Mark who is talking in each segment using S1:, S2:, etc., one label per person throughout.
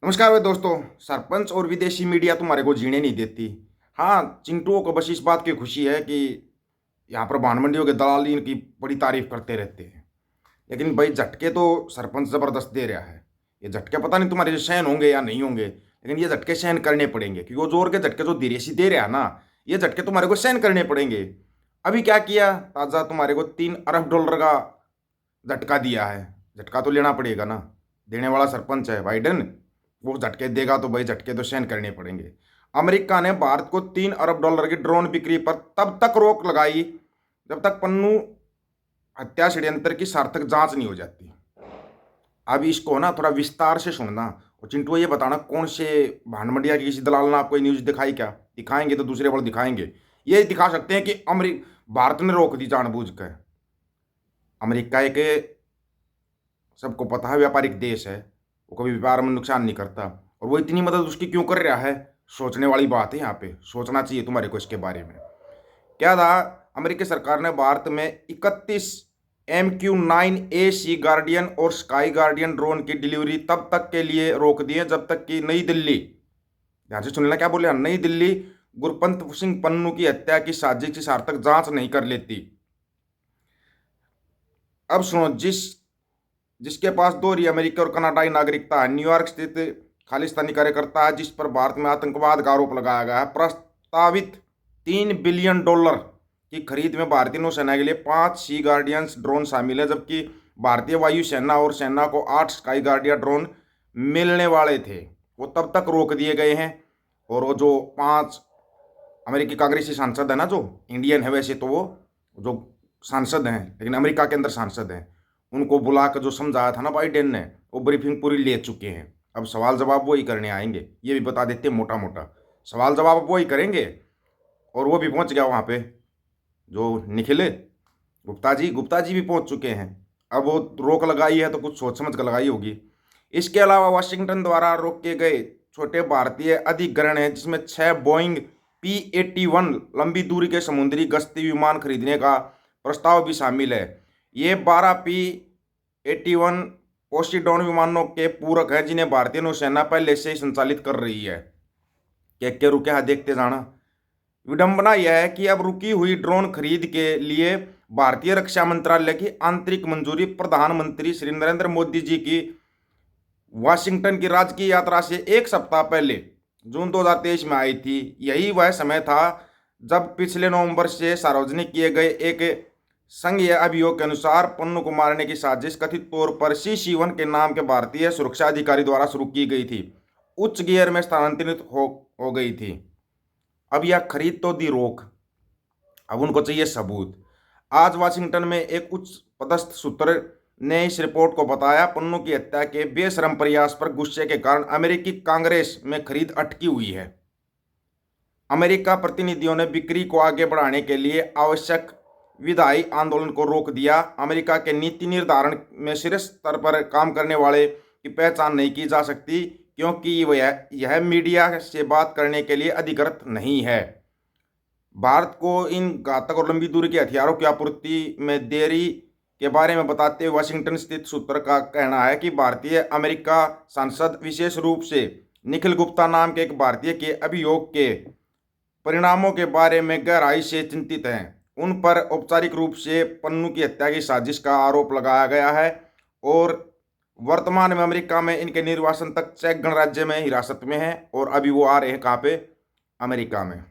S1: नमस्कार भाई दोस्तों। सरपंच और विदेशी मीडिया तुम्हारे को जीने नहीं देती। हाँ, चिंटुओं को बस इस बात की खुशी है कि यहाँ पर भान मंडियों के दलाल इनकी बड़ी तारीफ करते रहते हैं। लेकिन भाई झटके तो सरपंच जबरदस्त दे रहा है। ये झटके पता नहीं तुम्हारे सहन होंगे या नहीं होंगे, लेकिन ये झटके सहन करने पड़ेंगे क्योंकि वो जोर के झटके जो धीरेसी दे रहा है ना, ये झटके तुम्हारे को सहन करने पड़ेंगे। अभी क्या किया, ताजा तुम्हारे को $3 अरब का झटका दिया है। झटका तो लेना पड़ेगा ना, देने वाला सरपंच है बाइडेन। वो झटके देगा तो भाई झटके तो सहन करने पड़ेंगे। अमेरिका ने भारत को $3 अरब की ड्रोन बिक्री पर तब तक रोक लगाई जब तक पन्नू हत्या षड्यंत्र की सार्थक जांच नहीं हो जाती। अब इसको ना थोड़ा विस्तार से सुनना। और चिंटू ये बताना कौन से भांडमंडिया की किसी दलाल ने आपको ये न्यूज दिखाई क्या? दिखाएंगे तो दूसरे वाले दिखाएंगे। ये दिखा सकते हैं कि भारत ने रोक दी जानबूझकर। अमेरिका एक, सबको पता है, व्यापारिक देश है। वो कभी व्यापार में नुकसान नहीं करता। और वो इतनी मदद उसकी क्यों कर रहा है? सोचने वाली बात है। यहाँ पे सोचना चाहिए तुम्हारे को इसके बारे में। क्या था, अमेरिकी सरकार ने भारत में 31 MQ-9A सी गार्डियन और स्काई गार्डियन ड्रोन की डिलीवरी तब तक के लिए रोक दी है जब तक कि नई दिल्ली, ध्यान से सुनना क्या बोले, नई दिल्ली गुरपंत सिंह पन्नू की हत्या की साजिश की सार्थक जांच नहीं कर लेती। अब सुनो, जिसके पास दोहरी अमेरिकी और कनाडाई नागरिकता है, न्यूयॉर्क स्थित खालिस्तानी कार्यकर्ता है जिस पर भारत में आतंकवाद का आरोप लगाया गया है। प्रस्तावित $3 बिलियन की खरीद में भारतीय नौसेना के लिए 5 सी गार्डियंस ड्रोन शामिल है, जबकि भारतीय वायुसेना और सेना को 8 स्काई गार्डियन ड्रोन मिलने वाले थे। वो तब तक रोक दिए गए हैं। और वो जो 5 अमेरिकी कांग्रेसी सांसद है ना, जो इंडियन है वैसे तो वो जो सांसद हैं लेकिन अमेरिका के अंदर सांसद हैं, उनको बुला कर जो समझाया था ना बाइडेन ने, वो ब्रीफिंग पूरी ले चुके हैं। अब सवाल जवाब वही करने आएंगे, ये भी बता देते हैं मोटा मोटा। सवाल जवाब वही करेंगे। और वो भी पहुंच गया वहाँ पे, जो निखिल गुप्ता जी भी पहुंच चुके हैं। अब वो रोक लगाई है तो कुछ सोच समझ कर लगाई होगी। इसके अलावा वाशिंगटन द्वारा रोके गए छोटे भारतीय अधिग्रहण हैं जिसमें 6 बोइंग P-81 लंबी दूरी के समुद्री गश्ती विमान खरीदने का प्रस्ताव भी शामिल है। ये 12 P-81 पोसीडॉन विमानों के पूरक हैं जिन्हें भारतीय नौसेना पहले से ही संचालित कर रही है। क्या रुके हैं देखते जाना। विडंबना यह है कि अब रुकी हुई ड्रोन खरीद के लिए भारतीय रक्षा मंत्रालय की आंतरिक मंजूरी प्रधानमंत्री श्री नरेंद्र मोदी जी की वाशिंगटन की राजकीय यात्रा से एक सप्ताह पहले जून 2023 में आई थी। यही वह समय था जब पिछले नवंबर से सार्वजनिक किए गए एक संघीय अभियोग के अनुसार पन्नू को मारने की साजिश कथित तौर पर C-1 के नाम के भारतीय सुरक्षा अधिकारी द्वारा शुरू की गई थी, उच्च गियर में स्थानांतरित हो गई थी। अब यह खरीद तो दी रोक, अब उनको चाहिए सबूत। आज वाशिंगटन में एक उच्च पदस्थ सूत्र ने इस रिपोर्ट को बताया, पन्नू की हत्या के बेशरम प्रयास पर गुस्से के कारण अमेरिकी कांग्रेस में खरीद अटकी हुई है। अमेरिका प्रतिनिधियों ने बिक्री को आगे बढ़ाने के लिए आवश्यक विधायी आंदोलन को रोक दिया। अमेरिका के नीति निर्धारण में शीर्ष स्तर पर काम करने वाले की पहचान नहीं की जा सकती क्योंकि यह मीडिया से बात करने के लिए अधिकृत नहीं है। भारत को इन घातक और लंबी दूरी के हथियारों की आपूर्ति में देरी के बारे में बताते हुए वाशिंगटन स्थित सूत्र का कहना है कि भारतीय अमेरिका सांसद विशेष रूप से निखिल गुप्ता नाम के एक भारतीय के अभियोग के परिणामों के बारे में गहराई से चिंतित हैं। उन पर औपचारिक रूप से पन्नू की हत्या की साजिश का आरोप लगाया गया है और वर्तमान में अमेरिका में इनके निर्वासन तक चेक गणराज्य में हिरासत में है। और अभी वो आ रहे हैं कहाँ पे? अमेरिका में।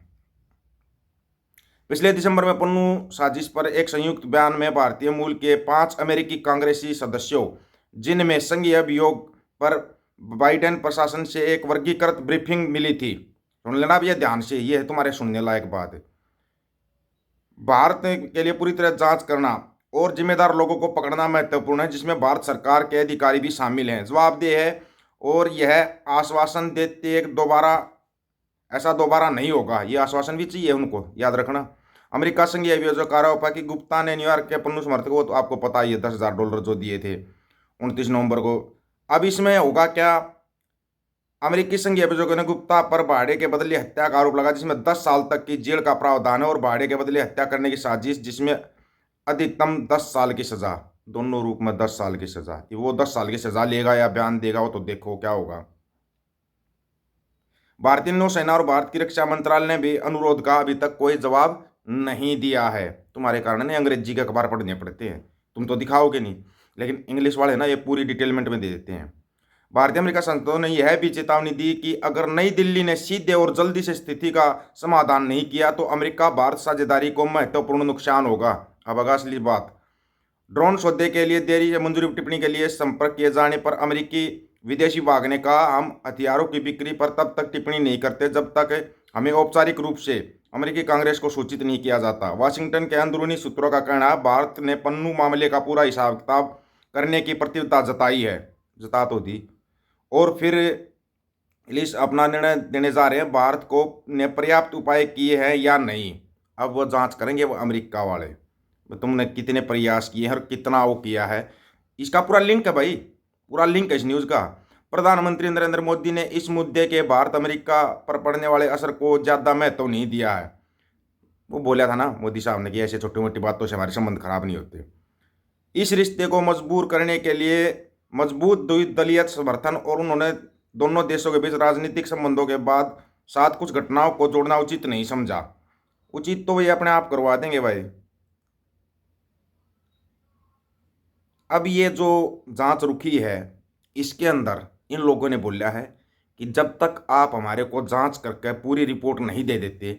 S1: पिछले दिसंबर में पन्नू साजिश पर एक संयुक्त बयान में भारतीय मूल के 5 अमेरिकी कांग्रेसी सदस्यों, जिनमें संघीय अभियोग पर बाइडेन प्रशासन से एक वर्गीकृत ब्रीफिंग मिली थी। सुन लेना भैया ध्यान से, ये है तुम्हारे सुनने लायक बात। भारत के लिए पूरी तरह जांच करना और जिम्मेदार लोगों को पकड़ना महत्वपूर्ण है, जिसमें भारत सरकार के अधिकारी भी शामिल हैं, जवाबदेह है। और यह आश्वासन देते एक ऐसा दोबारा नहीं होगा, ये आश्वासन भी चाहिए उनको, याद रखना। अमेरिका संघीय अभियोजक आरोप है कि गुप्ता ने न्यूयॉर्क के पन्नू समर्थकों को, तो आपको पता ही है, $10,000 जो दिए थे 29 नवंबर को। अब इसमें होगा क्या? अमेरिकी संघीय अभियोजकों ने गुप्ता पर भाड़े के बदले हत्या का आरोप लगा जिसमें 10 साल तक की जेल का प्रावधान है और भाड़े के बदले हत्या करने की साजिश जिसमें अधिकतम 10 साल की सजा, दोनों रूप में 10 साल की सजा। वो 10 साल की सजा लेगा या बयान देगा वो तो देखो क्या होगा। भारतीय नौसेना और भारत की रक्षा मंत्रालय ने भी अनुरोध का अभी तक कोई जवाब नहीं दिया है। तुम्हारे कारण नहीं अंग्रेजी के अखबार पढ़ने पड़ते हैं, तुम तो दिखाओगे नहीं, लेकिन इंग्लिश वाले ना ये पूरी डिटेलमेंट में दे देते हैं। भारतीय अमेरिका संसदों ने यह भी चेतावनी दी कि अगर नई दिल्ली ने सीधे और जल्दी से स्थिति का समाधान नहीं किया तो अमेरिका भारत साझेदारी को महत्वपूर्ण नुकसान होगा। अब आगा असली बात, ड्रोन सौदे के लिए देरी या मंजूरी टिप्पणी के लिए संपर्क किए जाने पर अमेरिकी विदेश विभाग ने कहा, हम हथियारों की बिक्री पर तब तक टिप्पणी नहीं करते जब तक हमें औपचारिक रूप से अमेरिकी कांग्रेस को सूचित नहीं किया जाता। वाशिंगटन के अंदरूनी सूत्रों का कहना है भारत ने पन्नू मामले का पूरा हिसाब किताब करने की प्रतिबद्धता जताई है, जता तो दी, और फिर लिस्ट अपना निर्णय देने जा रहे हैं भारत को ने पर्याप्त उपाय किए हैं या नहीं। अब वो जांच करेंगे वो अमेरिका वाले, तुमने कितने प्रयास किए हैं और कितना वो किया है। इसका पूरा लिंक है भाई, पूरा लिंक है इस न्यूज़ का। प्रधानमंत्री नरेंद्र मोदी ने इस मुद्दे के भारत अमेरिका पर पड़ने वाले असर को ज़्यादा महत्व नहीं दिया है। वो बोला था ना मोदी साहब ने कि ऐसे छोटी मोटी बातों से हमारे संबंध खराब नहीं होते। इस रिश्ते को मजबूर करने के लिए मजबूत द्विदलीय समर्थन और उन्होंने दोनों देशों के बीच राजनीतिक संबंधों के बाद साथ कुछ घटनाओं को जोड़ना उचित नहीं समझा। उचित तो ये अपने आप करवा देंगे भाई। अब ये जो जांच रुकी है इसके अंदर इन लोगों ने बोला है कि जब तक आप हमारे को जांच करके पूरी रिपोर्ट नहीं दे देते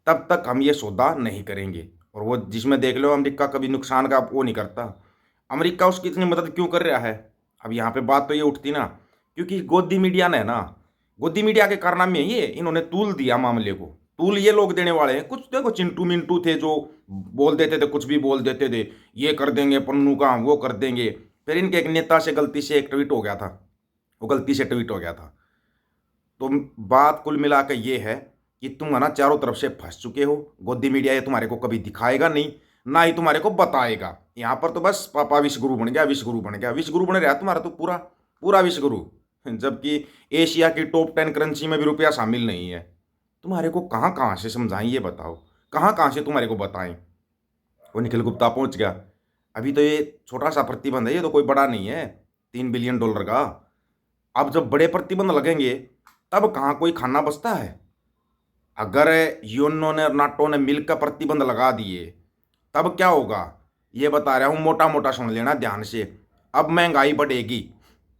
S1: तब तक हम ये सौदा नहीं करेंगे। और वो जिसमें देख लो अमेरिका कभी नुकसान का वो नहीं करता, अमेरिका उसकी इतनी मदद क्यों कर रहा है। अब यहाँ पे बात तो ये उठती ना, क्योंकि गोदी मीडिया ने ना, गोदी मीडिया के कारनामे ये इन्होंने तूल दिया मामले को। तूल ये लोग देने वाले हैं। कुछ देखो चिंटू मिंटू थे जो बोल देते थे, कुछ भी बोल देते थे, ये कर देंगे पन्नू का, वो कर देंगे। फिर इनके एक नेता से गलती से एक ट्वीट हो गया था, वो गलती से ट्वीट हो गया था। तो बात कुल मिला के ये है कि तुम है ना चारों तरफ से फंस चुके हो। गोदी मीडिया ये तुम्हारे को कभी दिखाएगा नहीं, ना ही तुम्हारे को बताएगा। यहाँ पर तो बस पापा विश्वगुरु बन गया, विश्वगुरु बन गया, विश्वगुरु बने रहा तुम्हारा तो पूरा पूरा विश्वगुरु, जबकि एशिया की टॉप 10 करेंसी में भी रुपया शामिल नहीं है। तुम्हारे को कहाँ कहाँ से समझाएं ये बताओ, कहाँ कहाँ से तुम्हारे को बताएं। वो निखिल गुप्ता पहुंच गया। अभी तो ये छोटा सा प्रतिबंध है, ये तो कोई बड़ा नहीं है, $3 बिलियन का। अब जब बड़े प्रतिबंध लगेंगे तब कहाँ कोई खाना बचता है। अगर यूएनओ ने और नाटो ने मिलकर प्रतिबंध लगा दिए तब क्या होगा ये बता रहा हूँ, मोटा मोटा सुन लेना ध्यान से। अब महंगाई बढ़ेगी,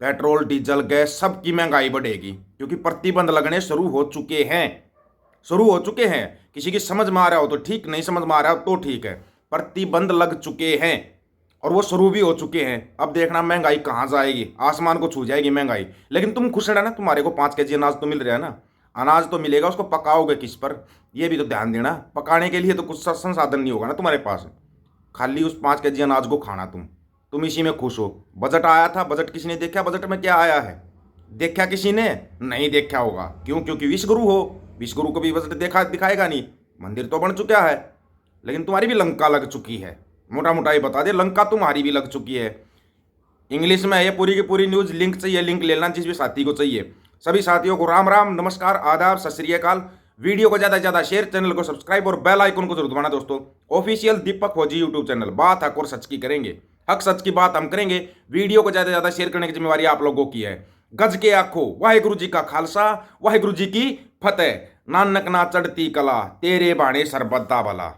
S1: पेट्रोल डीजल गैस सबकी महंगाई बढ़ेगी, क्योंकि प्रतिबंध लगने शुरू हो चुके हैं, शुरू हो चुके हैं। किसी की समझ में आ रहा हो तो ठीक, नहीं समझ में आ रहा हो तो ठीक है, प्रतिबंध लग चुके हैं और वो शुरू भी हो चुके हैं। अब देखना महंगाई कहाँ जाएगी, आसमान को छू जाएगी महंगाई। लेकिन तुम खुश रहना, तुम्हारे को 5 केजी अनाज तो मिल रहा है ना, अनाज तो मिलेगा, उसको पकाओगे किस पर ये भी तो ध्यान देना। पकाने के लिए तो कुछ संसाधन नहीं होगा ना तुम्हारे पास, खाली उस 5 केजी अनाज को खाना तुम इसी में खुश हो। बजट आया था, बजट किसी ने देखा, बजट में क्या आया है देखा किसी ने नहीं देखा होगा। क्यों? क्योंकि विश्वगुरु हो, विश्वगुरु को भी बजट दिखाएगा नहीं। मंदिर तो बन चुका है लेकिन तुम्हारी भी लंका लग चुकी है, मोटा मोटा ही बता दे, लंका तुम्हारी भी लग चुकी है। इंग्लिश में है ये पूरी की पूरी न्यूज़, लिंक चाहिए लिंक ले लेना जिस भी साथी को चाहिए। सभी साथियों को राम राम, नमस्कार, आदाब, सत श्री अकाल। वीडियो को ज़्यादा से ज़्यादा शेयर, चैनल को सब्सक्राइब और बेल आइकन को जरूर दबाना दोस्तों। ऑफिशियल दीपक फौजी यूट्यूब चैनल, बात हक और सच की करेंगे, हक सच की बात हम करेंगे। वीडियो को ज़्यादा से ज़्यादा शेयर करने की जिम्मेवारी आप लोगों की है। गज के आखो वाहिगुरु जी का खालसा, वाहिगुरु जी की फतेह। नानक ना चढ़ती कला, तेरे बाणे सरबत्ता भला।